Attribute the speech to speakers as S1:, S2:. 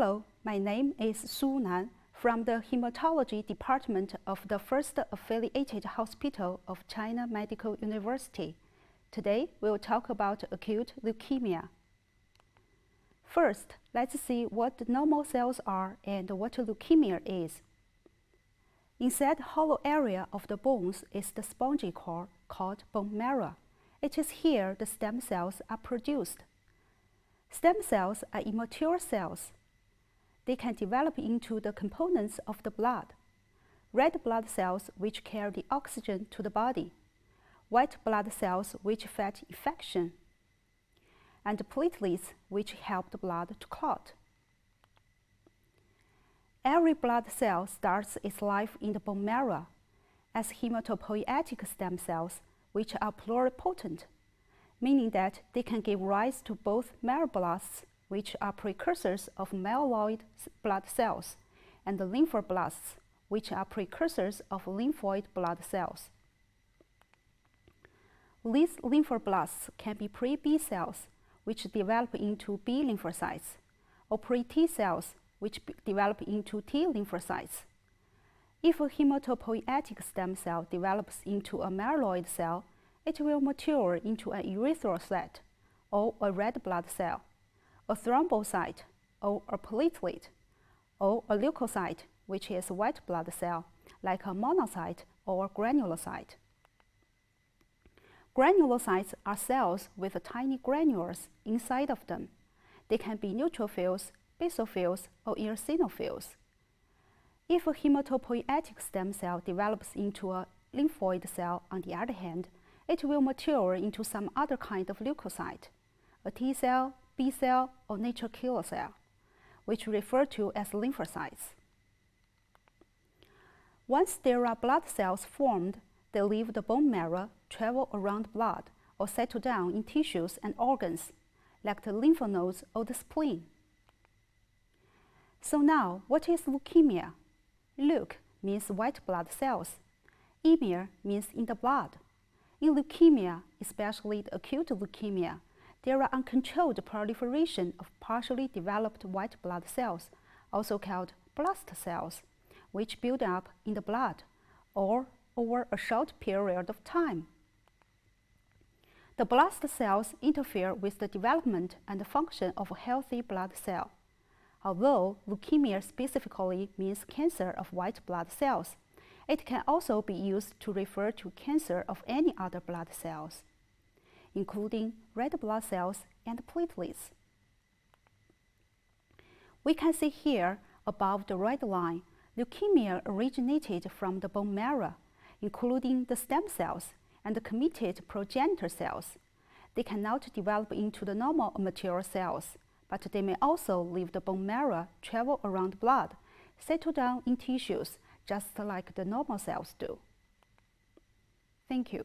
S1: Hello, my name is Su Nan from the Hematology Department of the First Affiliated Hospital of China Medical University. Today, we'll talk about acute leukemia. First, let's see what normal cells are and what leukemia is. Inside the hollow area of the bones is the spongy core called bone marrow. It is here the stem cells are produced. Stem cells are immature cells. They can develop into the components of the blood. Red blood cells which carry the oxygen to the body. White blood cells which fight infection. And platelets which help the blood to clot. Every blood cell starts its life in the bone marrow as hematopoietic stem cells which are pluripotent, meaning that they can give rise to both myeloblasts, which are precursors of myeloid blood cells, and the lymphoblasts, which are precursors of lymphoid blood cells. These lymphoblasts can be pre-B cells, which develop into B lymphocytes, or pre-T cells, which develop into T lymphocytes. If a hematopoietic stem cell develops into a myeloid cell, it will mature into an erythrocyte, or a red blood cell, a thrombocyte, or a platelet, or a leukocyte, which is a white blood cell, like a monocyte or a granulocyte. Granulocytes are cells with tiny granules inside of them. They can be neutrophils, basophils, or eosinophils. If a hematopoietic stem cell develops into a lymphoid cell, on the other hand, it will mature into some other kind of leukocyte, a T cell, B cell, or natural killer cell, which refer to as lymphocytes. Once there are blood cells formed, they leave the bone marrow, travel around blood, or settle down in tissues and organs, like the lymph nodes or the spleen. So now, what is leukemia? Leuk means white blood cells. Emia means in the blood. In leukemia, especially the acute leukemia, there are uncontrolled proliferation of partially developed white blood cells, also called blast cells, which build up in the blood or over a short period of time. The blast cells interfere with the development and function of a healthy blood cell. Although leukemia specifically means cancer of white blood cells, it can also be used to refer to cancer of any other blood cells, including red blood cells and platelets. We can see here above the red line, leukemia originated from the bone marrow, including the stem cells and the committed progenitor cells. They cannot develop into the normal mature cells, but they may also leave the bone marrow, travel around blood, settle down in tissues, just like the normal cells do. Thank you.